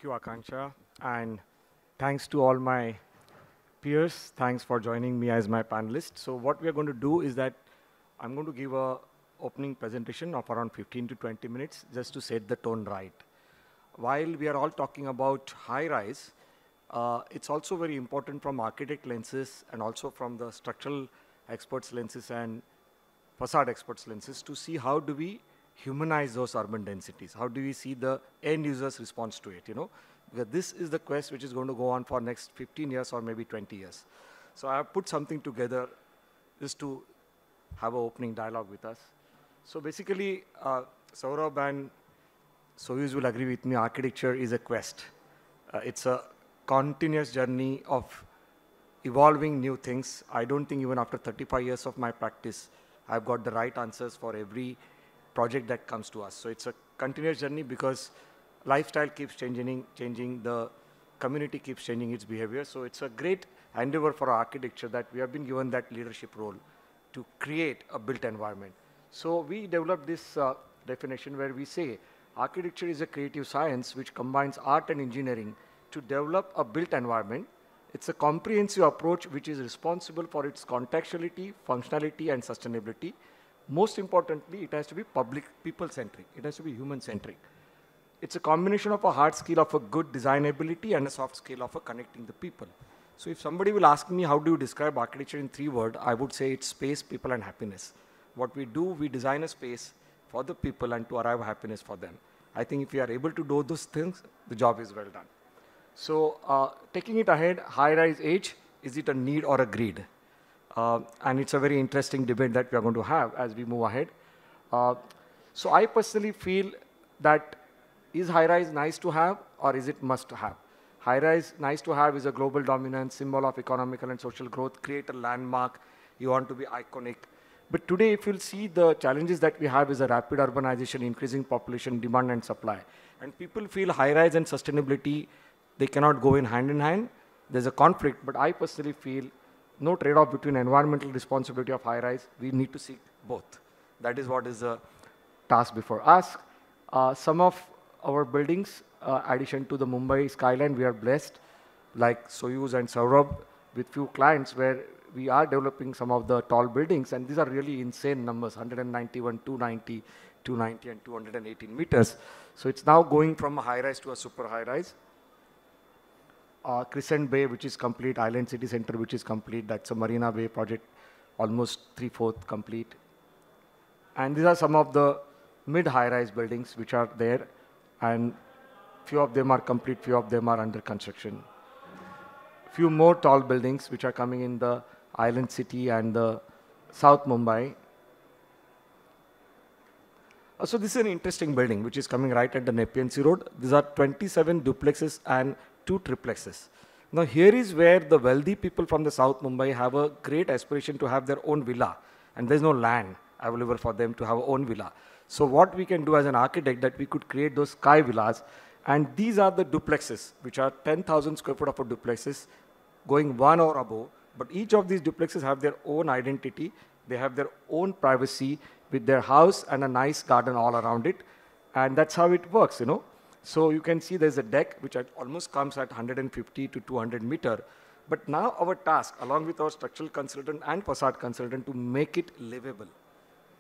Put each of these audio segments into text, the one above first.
Thank you, Akansha, and thanks to all my peers. Thanks for joining me as my panelist. So what we are going to do is that I'm going to give a opening presentation of around 15 to 20 minutes just to set the tone right. While we are all talking about high rise, it's also very important from architect lenses and also from the structural experts lenses and facade experts lenses to see how do we humanize those urban densities? How do we see the end user's response to it, Because this is the quest which is going to go on for next 15 years or maybe 20 years. So I have put something together just to have an opening dialogue with us. So basically, Saurabh and Soyuz will agree with me, architecture is a quest. It's a continuous journey of evolving new things. I don't think even after 35 years of my practice, I've got the right answers for every project that comes to us. So it's a continuous journey because lifestyle keeps changing, the community keeps changing its behavior. So it's a great endeavor for architecture that we have been given that leadership role to create a built environment. So we developed this definition where we say architecture is a creative science which combines art and engineering to develop a built environment. It's a comprehensive approach which is responsible for its contextuality, functionality, and sustainability. Most importantly, it has to be people-centric. It has to be human-centric. It's a combination of a hard skill of a good designability and a soft skill of a connecting the people. So if somebody will ask me, how do you describe architecture in 3 words, I would say it's space, people, and happiness. What we do, we design a space for the people and to arrive happiness for them. I think if we are able to do those things, the job is well done. So taking it ahead, high-rise age, is it a need or a greed? And it's a very interesting debate that we are going to have as we move ahead. So I personally feel that is high-rise nice to have or is it must to have? High-rise nice to have is a global dominance, symbol of economical and social growth, create a landmark, you want to be iconic. But today, if you'll see the challenges that we have is a rapid urbanization, increasing population, demand and supply. And people feel high-rise and sustainability, they cannot go in hand. There's a conflict, but I personally feel no trade-off between environmental responsibility of high-rise. We need to seek both. That is what is the task before us. Some of our buildings, addition to the Mumbai skyline, we are blessed, like Soyuz and Saurabh, with few clients where we are developing some of the tall buildings, and these are really insane numbers, 191, 290, 290, and 218 meters. So it's now going from a high-rise to a super high-rise. Crescent Bay, which is complete, Island City Center, which is complete, that's a Marina Bay project, almost 3/4 complete. And these are some of the mid-high-rise buildings which are there, and few of them are complete, few of them are under construction. Few more tall buildings which are coming in the Island City and the South Mumbai. So this is an interesting building which is coming right at the Nepean Sea Road. These are 27 duplexes and 2 triplexes. Now here is where the wealthy people from the South Mumbai have a great aspiration to have their own villa, and there's no land available for them to have their own villa. So what we can do as an architect, that we could create those sky villas, and these are the duplexes, which are 10,000 square foot of a duplexes, going 1 or above, but each of these duplexes have their own identity, they have their own privacy with their house and a nice garden all around it, and that's how it works, So you can see there's a deck which almost comes at 150 to 200 meter. But now our task, along with our structural consultant and facade consultant, to make it livable,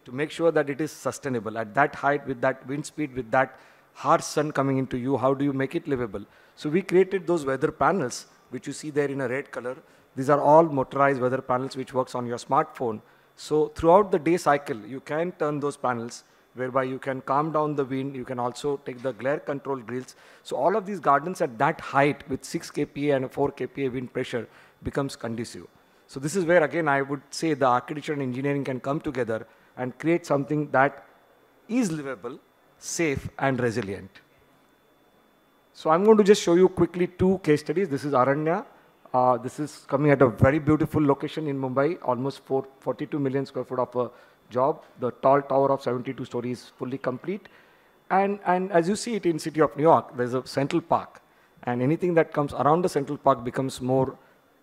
to make sure that it is sustainable at that height, with that wind speed, with that harsh sun coming into you. How do you make it livable? So we created those weather panels, which you see there in a red color. These are all motorized weather panels which works on your smartphone. So throughout the day cycle, you can turn those panels, whereby you can calm down the wind, you can also take the glare control grills. So all of these gardens at that height with 6 kPa and a 4 kPa wind pressure becomes conducive. So this is where, again, I would say the architecture and engineering can come together and create something that is livable, safe, and resilient. So I'm going to just show you quickly 2 case studies. This is Aranya. This is coming at a very beautiful location in Mumbai, almost 42 million square foot of a job. The tall tower of 72 stories fully complete. And as you see it in city of New York, there's a Central Park. And anything that comes around the Central Park becomes more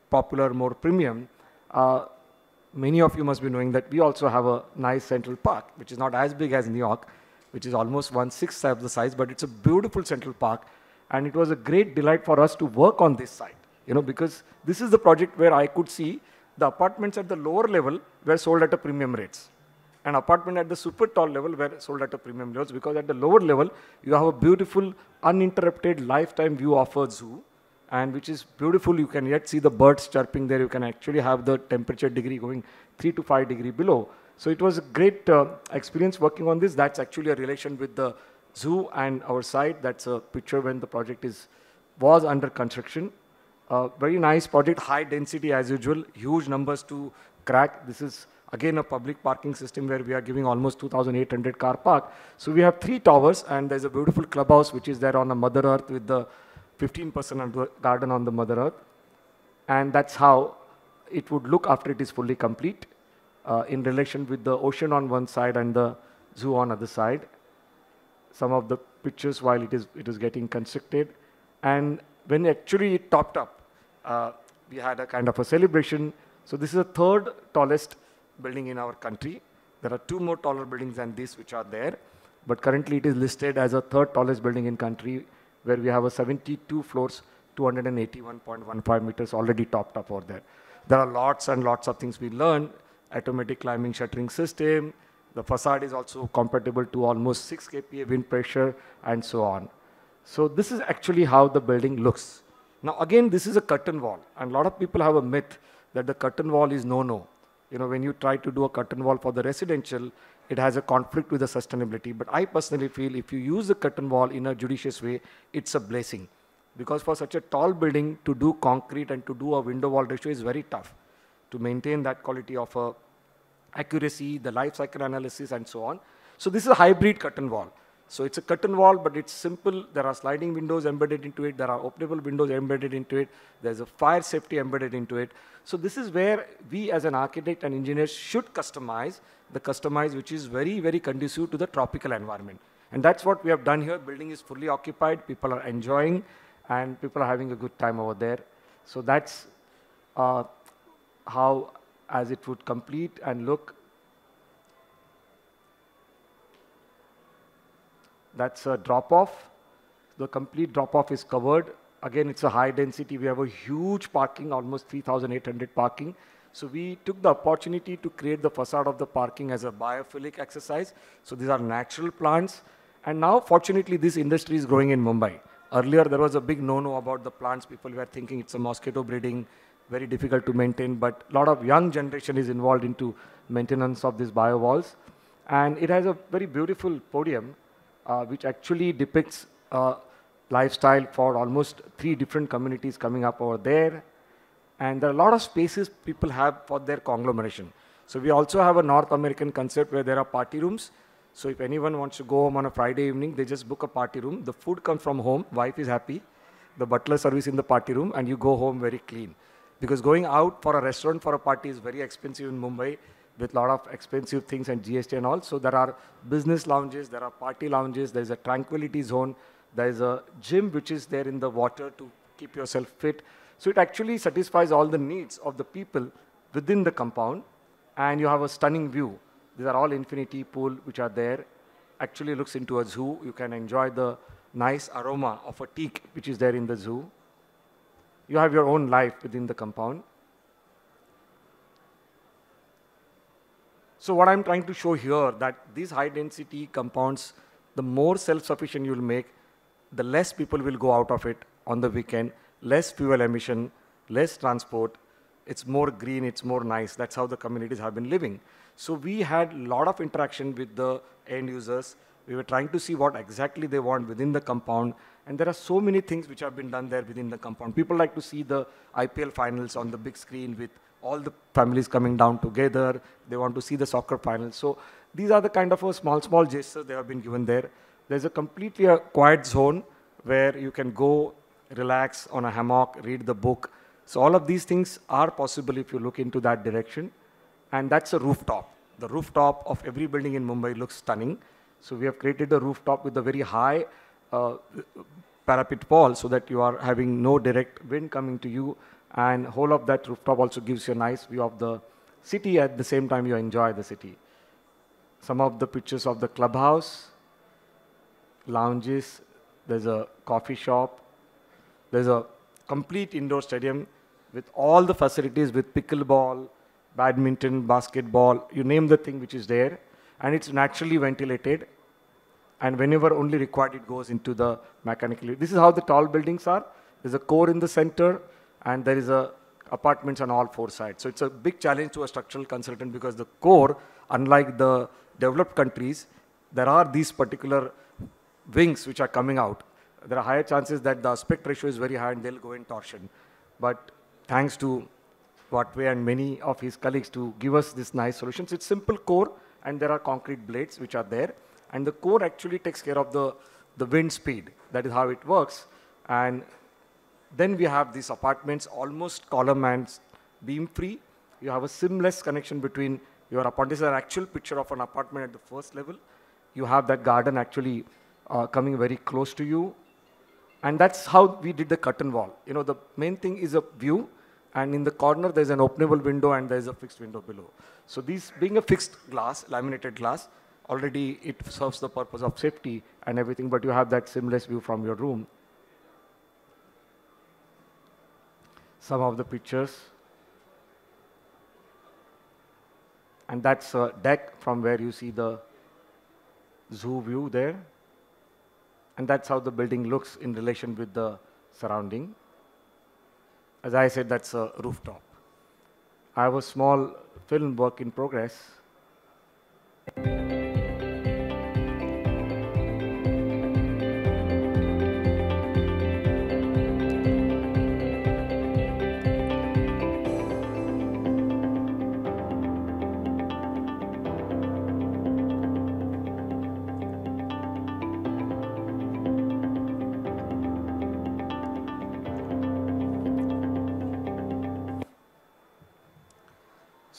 popular, more premium. Many of you must be knowing that we also have a nice Central Park, which is not as big as New York, which is almost 1/6 of the size, but it's a beautiful Central Park. And it was a great delight for us to work on this site, because this is the project where I could see the apartments at the lower level were sold at a premium rates. And apartment at the super tall level were sold at a premium rates, because at the lower level, you have a beautiful, uninterrupted lifetime view of a zoo, and which is beautiful. You can yet see the birds chirping there. You can actually have the temperature degree going 3 to 5 degree below. So it was a great experience working on this. That's actually a relation with the zoo and our site. That's a picture when the project was under construction. Very nice project, high density as usual, huge numbers to crack. This is again a public parking system where we are giving almost 2,800 car park. So we have 3 towers, and there's a beautiful clubhouse which is there on the Mother Earth with the 15% garden on the Mother Earth. And that's how it would look after it is fully complete, in relation with the ocean on one side and the zoo on other side. Some of the pictures while it is getting constructed. And when actually it topped up, we had a kind of a celebration. So this is the 3rd tallest building in our country. There are 2 more taller buildings than this which are there. But currently it is listed as a 3rd tallest building in country, where we have a 72 floors, 281.15 meters already topped up over there. There are lots and lots of things we learned. Automatic climbing shuttering system. The facade is also compatible to almost 6 kPa wind pressure and so on. So this is actually how the building looks. Now again, this is a curtain wall, and a lot of people have a myth that the curtain wall is no-no. When you try to do a curtain wall for the residential, it has a conflict with the sustainability. But I personally feel if you use the curtain wall in a judicious way, it's a blessing. Because for such a tall building, to do concrete and to do a window wall ratio is very tough. To maintain that quality of accuracy, the life cycle analysis, and so on. So this is a hybrid curtain wall. So it's a curtain wall, but it's simple. There are sliding windows embedded into it. There are openable windows embedded into it. There's a fire safety embedded into it. So this is where we as an architect and engineer should customize which is very, very conducive to the tropical environment. And that's what we have done here. Building is fully occupied. People are enjoying, and people are having a good time over there. So that's how as it would complete and look. That's a drop-off. The complete drop-off is covered. Again, it's a high density. We have a huge parking, almost 3,800 parking. So we took the opportunity to create the facade of the parking as a biophilic exercise. So these are natural plants. And now, fortunately, this industry is growing in Mumbai. Earlier, there was a big no-no about the plants. People were thinking it's a mosquito breeding, very difficult to maintain. But a lot of young generation is involved into maintenance of these bio walls. And it has a very beautiful podium, which actually depicts lifestyle for almost 3 different communities coming up over there. And there are a lot of spaces people have for their conglomeration. So we also have a North American concept where there are party rooms. So if anyone wants to go home on a Friday evening, they just book a party room. The food comes from home, wife is happy, the butler service in the party room, and you go home very clean. Because going out for a restaurant for a party is very expensive in Mumbai, with a lot of expensive things and GST and all. So there are business lounges, there are party lounges, there's a tranquility zone, there's a gym which is there in the water to keep yourself fit. So it actually satisfies all the needs of the people within the compound, and you have a stunning view. These are all infinity pool which are there. Actually looks into a zoo. You can enjoy the nice aroma of a teak which is there in the zoo. You have your own life within the compound. So what I'm trying to show here, that these high density compounds, the more self-sufficient you'll make, the less people will go out of it on the weekend, less fuel emission, less transport. It's more green, it's more nice. That's how the communities have been living. So we had a lot of interaction with the end users. We were trying to see what exactly they want within the compound. And there are so many things which have been done there within the compound. People like to see the IPL finals on the big screen with all the families coming down together. They want to see the soccer finals. So these are the kind of small gestures they have been given there. There's a completely quiet zone where you can go, relax on a hammock, read the book. So all of these things are possible if you look into that direction. And that's a rooftop. The rooftop of every building in Mumbai looks stunning. So we have created a rooftop with a very high parapet wall so that you are having no direct wind coming to you. And whole of that rooftop also gives you a nice view of the city. At the same time, you enjoy the city. Some of the pictures of the clubhouse, lounges. there's a coffee shop, there's a complete indoor stadium with all the facilities with pickleball, badminton, basketball, you name the thing which is there. And it's naturally ventilated. And whenever only required, it goes into the mechanical. This is how the tall buildings are. There's a core in the center, and there is a apartments on all four sides. So it's a big challenge to a structural consultant because the core, unlike the developed countries, there are these particular wings which are coming out. There are higher chances that the aspect ratio is very high and they'll go in torsion. But thanks to Watway and many of his colleagues to give us this nice solutions. It's simple core, and there are concrete blades which are there. And the core actually takes care of the wind speed. That is how it works. And then we have these apartments, almost column and beam free. You have a seamless connection between your apartment. This is an actual picture of an apartment at the first level. You have that garden actually coming very close to you. And that's how we did the curtain wall. You know, the main thing is a view. And in the corner, there's an openable window and there's a fixed window below. So these being a fixed glass, laminated glass, already it serves the purpose of safety and everything, but you have that seamless view from your room. Some of the pictures. And that's a deck from where you see the zoo view there. And that's how the building looks in relation with the surrounding. As I said, that's a rooftop. I have a small film work in progress.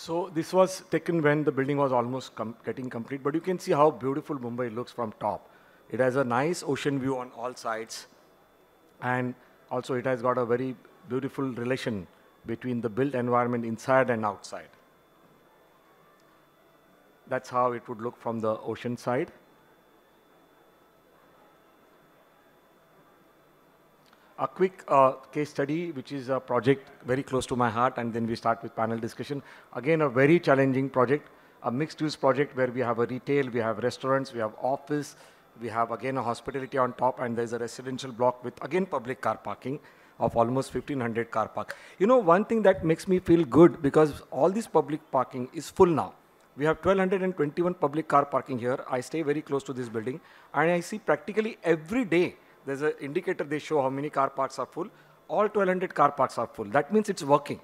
So this was taken when the building was almost getting complete, but you can see how beautiful Mumbai looks from top. It has a nice ocean view on all sides, and also it has got a very beautiful relation between the built environment inside and outside. That's how it would look from the ocean side. A quick case study, which is a project very close to my heart, and then we start with panel discussion. Again, a very challenging project, a mixed-use project where we have a retail, we have restaurants, we have office, we have again a hospitality on top, and there's a residential block with again public car parking of almost 1,500 car park. You know, one thing that makes me feel good, because all this public parking is full now. We have 1,221 public car parking here. I stay very close to this building, and I see practically every day there's an indicator, they show how many car parks are full. All 1,200 car parks are full. That means it's working.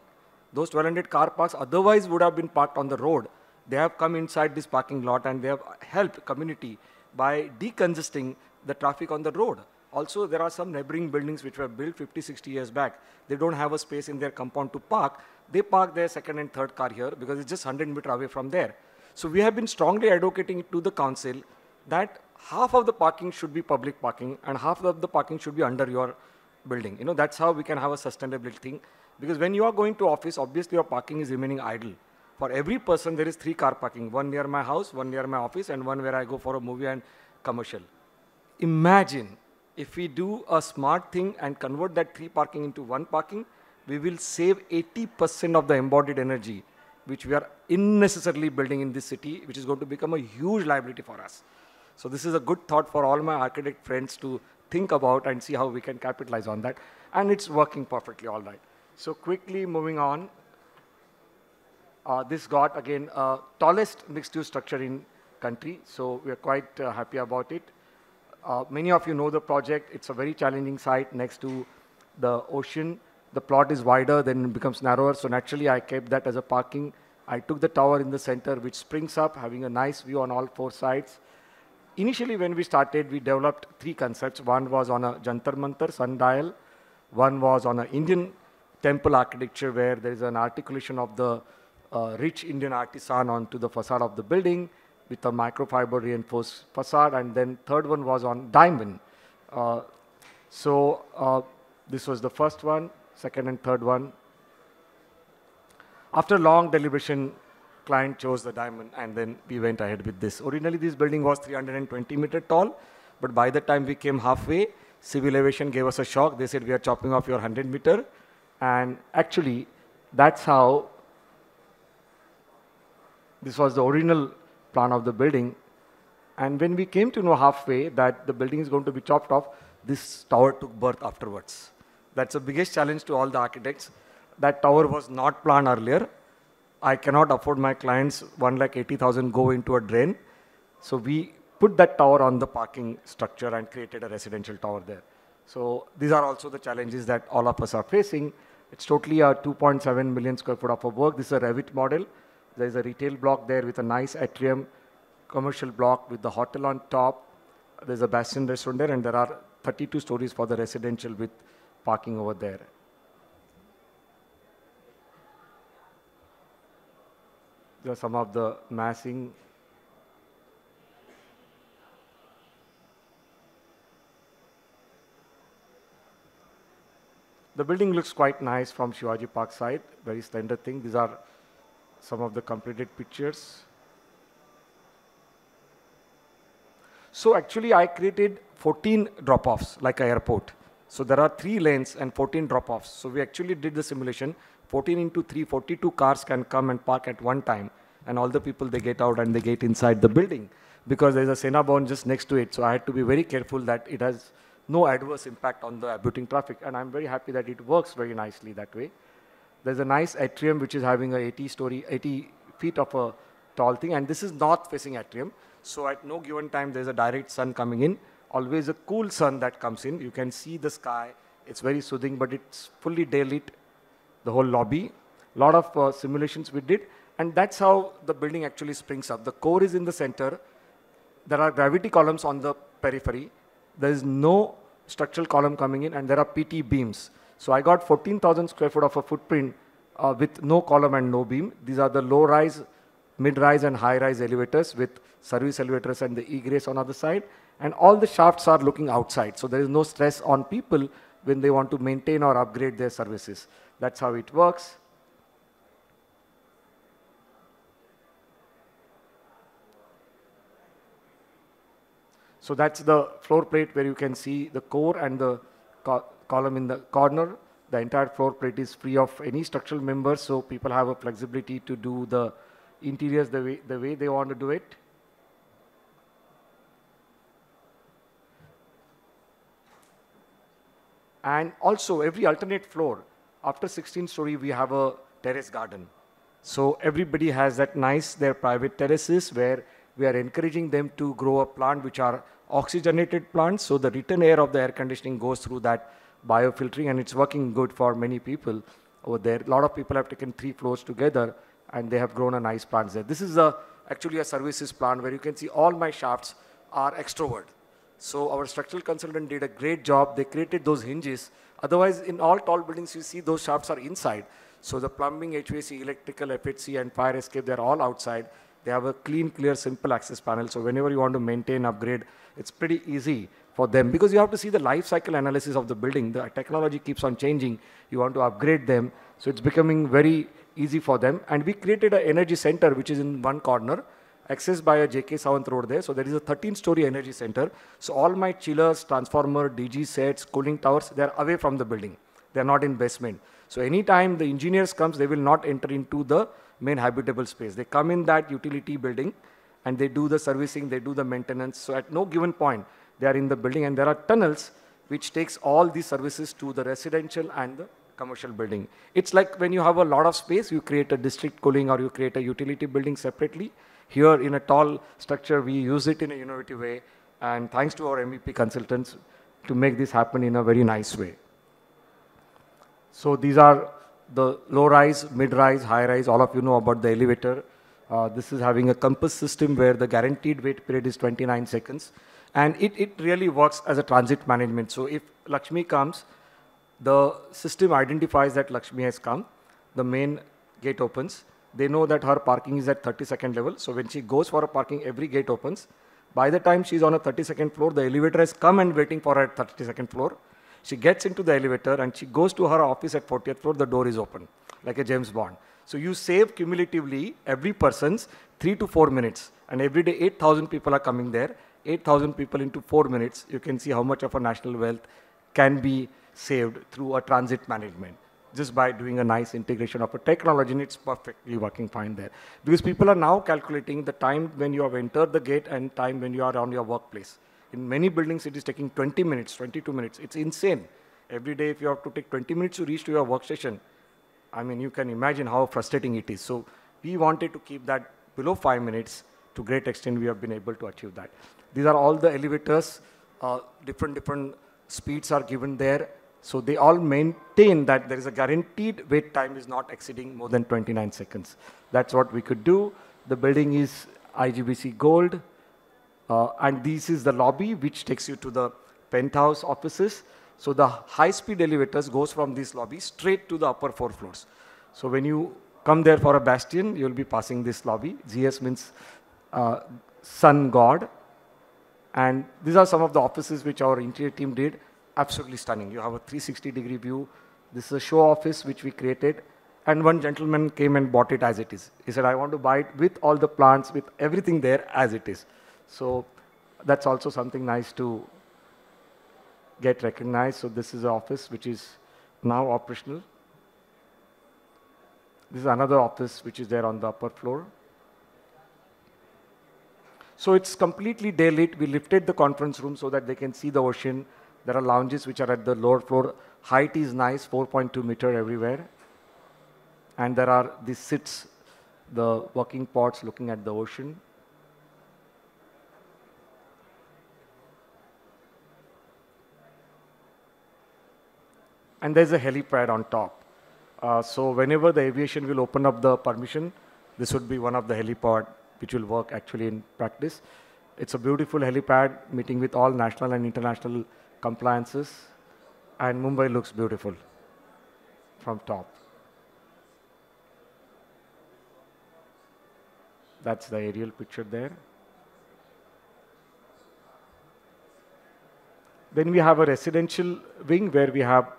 Those 1,200 car parks otherwise would have been parked on the road. They have come inside this parking lot and they have helped community by decongesting the traffic on the road. Also, there are some neighboring buildings which were built 50, 60 years back. They don't have a space in their compound to park. They park their second and third car here because it's just 100 meters away from there. So we have been strongly advocating to the council that half of the parking should be public parking and half of the parking should be under your building. You know, that's how we can have a sustainability thing. Because when you are going to office, obviously your parking is remaining idle. For every person, there is 3 car parking. One near my house, one near my office, and one where I go for a movie and commercial. Imagine if we do a smart thing and convert that 3 parking into 1 parking, we will save 80% of the embodied energy, which we are unnecessarily building in this city, which is going to become a huge liability for us. So this is a good thought for all my architect friends to think about and see how we can capitalize on that. And it's working perfectly all right. So quickly moving on. This got, again, tallest mixed-use structure in country. So we are quite happy about it. Many of you know the project. It's a very challenging site next to the ocean. The plot is wider, then it becomes narrower. So naturally, I kept that as a parking. I took the tower in the center, which springs up, having a nice view on all 4 sides. Initially, when we started, we developed 3 concepts. One was on a Jantar Mantar sundial. One was on an Indian temple architecture, where there is an articulation of the rich Indian artisan onto the facade of the building with a microfiber reinforced facade. And then third one was on diamond. This was the first one, second and third one. After long deliberation, client chose the diamond, and then we went ahead with this. Originally, this building was 320 meters tall, but by the time we came halfway, Civil aviation gave us a shock. They said, we are chopping off your 100-meter. And actually, that's how this was the original plan of the building. And when we came to know halfway that the building is going to be chopped off, this tower took birth afterwards. That's the biggest challenge to all the architects. That tower was not planned earlier. I cannot afford my clients 1,80,000 go into a drain. So we put that tower on the parking structure and created a residential tower there. So these are also the challenges that all of us are facing. It's totally a 2.7 million square foot of a work. This is a Revit model. There's a retail block there with a nice atrium, commercial block with the hotel on top. There's a Bastion restaurant there, and there are 32 stories for the residential with parking over there. There are some of the massing. The building looks quite nice from Shivaji Park side, very slender thing. These are some of the completed pictures. So actually, I created 14 drop-offs, like an airport. So there are 3 lanes and 14 drop-offs. So we actually did the simulation. 14 into 3, 42 cars can come and park at one time. And all the people, they get out and they get inside the building. Because there's a Sena Bhavan just next to it. So I had to be very careful that it has no adverse impact on the abutting traffic. And I'm very happy that it works very nicely that way. There's a nice atrium which is having a 80 feet of a tall thing. And this is north-facing atrium. So at no given time, there's a direct sun coming in. Always a cool sun that comes in. You can see the sky. It's very soothing, but it's fully daylit, the whole lobby. A lot of simulations we did. And that's how the building actually springs up. The core is in the center. There are gravity columns on the periphery. There is no structural column coming in, and there are PT beams. So I got 14,000 square foot of a footprint with no column and no beam. These are the low-rise, mid-rise, and high-rise elevators with service elevators and the egress on the other side. And all the shafts are looking outside. So there is no stress on people when they want to maintain or upgrade their services. That's how it works. So that's the floor plate where you can see the core and the column in the corner. The entire floor plate is free of any structural members, so people have a flexibility to do the interiors the way they want to do it. And also, every alternate floor, after 16 story, we have a terrace garden. So everybody has that nice, their private terraces where we are encouraging them to grow a plant which are oxygenated plants. So the return air of the air conditioning goes through that biofiltering, and it's working good for many people over there. A lot of people have taken 3 floors together, and they have grown a nice plants there. This is actually a services plant where you can see all my shafts are extrovert. So our structural consultant did a great job. They created those hinges. Otherwise, in all tall buildings, you see those shafts are inside. So the plumbing, HVAC, electrical, FHC, and fire escape, they're all outside. They have a clean, clear, simple access panel. So whenever you want to maintain, upgrade, it's pretty easy for them. Because you have to see the life cycle analysis of the building. The technology keeps on changing. You want to upgrade them. So it's becoming very easy for them. And we created an energy center, which is in one corner, accessed by a JK Sawant road there. So there is a 13-story energy center. So all my chillers, transformer, DG sets, cooling towers, they're away from the building. They're not in basement. So anytime the engineers comes, they will not enter into the main habitable space. They come in that utility building and they do the servicing, they do the maintenance. So at no given point, they are in the building, and there are tunnels which takes all these services to the residential and the commercial building. It's like when you have a lot of space, you create a district cooling or you create a utility building separately. Here in a tall structure, we use it in a innovative way, and thanks to our MVP consultants to make this happen in a very nice way. So these are the low-rise, mid-rise, high-rise. All of you know about the elevator. This is having a compass system where the guaranteed wait period is 29 seconds. And it really works as a transit management. So if Lakshmi comes, the system identifies that Lakshmi has come. The main gate opens. They know that her parking is at 32nd level. So when she goes for a parking, every gate opens. By the time she's on a 32nd floor, the elevator has come and waiting for her at 32nd floor. She gets into the elevator and she goes to her office at 40th floor, the door is open, like a James Bond. So you save cumulatively every person's 3 to 4 minutes. And every day 8,000 people are coming there. 8,000 people into 4 minutes. You can see how much of a national wealth can be saved through a transit management just by doing a nice integration of a technology, and it's perfectly working fine there. Because people are now calculating the time when you have entered the gate and time when you are on your workplace. In many buildings, it is taking 20 minutes, 22 minutes. It's insane. Every day, if you have to take 20 minutes to reach to your workstation, I mean, you can imagine how frustrating it is. So we wanted to keep that below 5 minutes. To great extent, we have been able to achieve that. These are all the elevators. Different speeds are given there. So they all maintain that there is a guaranteed wait time is not exceeding more than 29 seconds. That's what we could do. The building is IGBC Gold. And this is the lobby, which takes you to the penthouse offices. So the high-speed elevators goes from this lobby straight to the upper 4 floors. So when you come there for a bastion, you'll be passing this lobby. GS means sun god. And these are some of the offices which our interior team did. Absolutely stunning. You have a 360-degree view. This is a show office which we created. And one gentleman came and bought it as it is. He said, I want to buy it with all the plants, with everything there as it is. So that's also something nice to get recognized. So this is an office which is now operational. This is another office which is there on the upper floor. So it's completely day-lit. We lifted the conference room so that they can see the ocean. There are lounges which are at the lower floor. Height is nice, 4.2 meter everywhere. And there are these sits, the working pods looking at the ocean. And there's a helipad on top. So whenever the aviation will open up the permission, this would be one of the helipad which will work actually in practice. It's a beautiful helipad meeting with all national and international compliances. And Mumbai looks beautiful from top. That's the aerial picture there. Then we have a residential wing where we have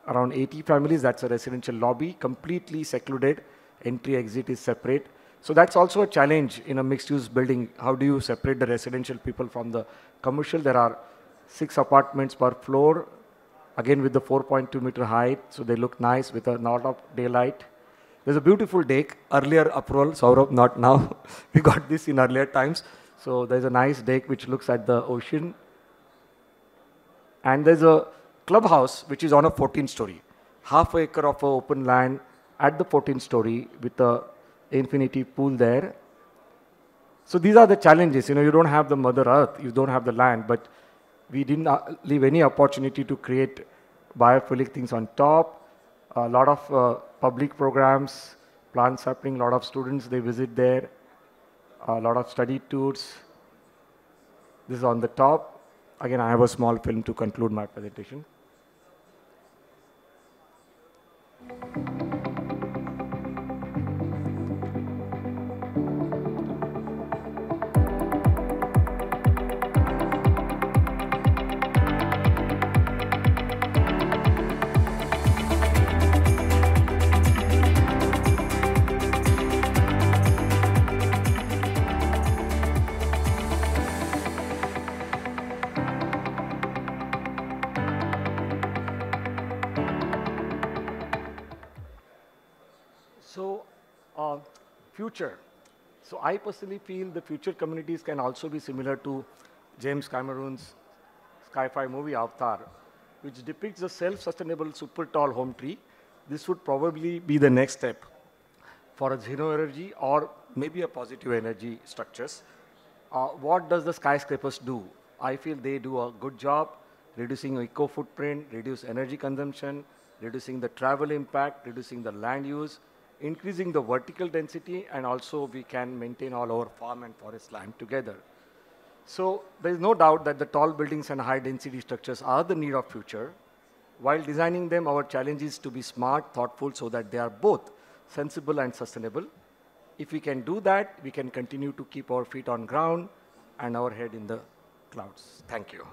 around 80 families. That's a residential lobby, completely secluded. Entry, exit is separate. So that's also a challenge in a mixed-use building. How do you separate the residential people from the commercial? There are 6 apartments per floor, again with the 4.2 meter height. So they look nice with a lot of daylight. There's a beautiful deck, earlier approval, Saurabh, not now. We got this in earlier times. So there's a nice deck which looks at the ocean. And there's a clubhouse which is on a 14th story. Half acre of open land at the 14th story with a infinity pool there. So these are the challenges. You don't have the Mother Earth, you don't have the land, but we didn't leave any opportunity to create biophilic things on top. A lot of public programs, plants happening, a lot of students, they visit there, a lot of study tours. This is on the top. Again, I have a small film to conclude my presentation. So, future. So I personally feel the future communities can also be similar to James Cameron's sci-fi movie Avatar, which depicts a self-sustainable super tall home tree. This would probably be the next step for a zero energy or maybe a positive energy structures. What does the skyscrapers do? I feel they do a good job reducing eco footprint, reduce energy consumption, reducing the travel impact, reducing the land use, increasing the vertical density, and also we can maintain all our farm and forest land together. So there is no doubt that the tall buildings and high density structures are the need of future. While designing them, our challenge is to be smart, thoughtful, so that they are both sensible and sustainable. If we can do that, we can continue to keep our feet on ground and our head in the clouds. Thank you.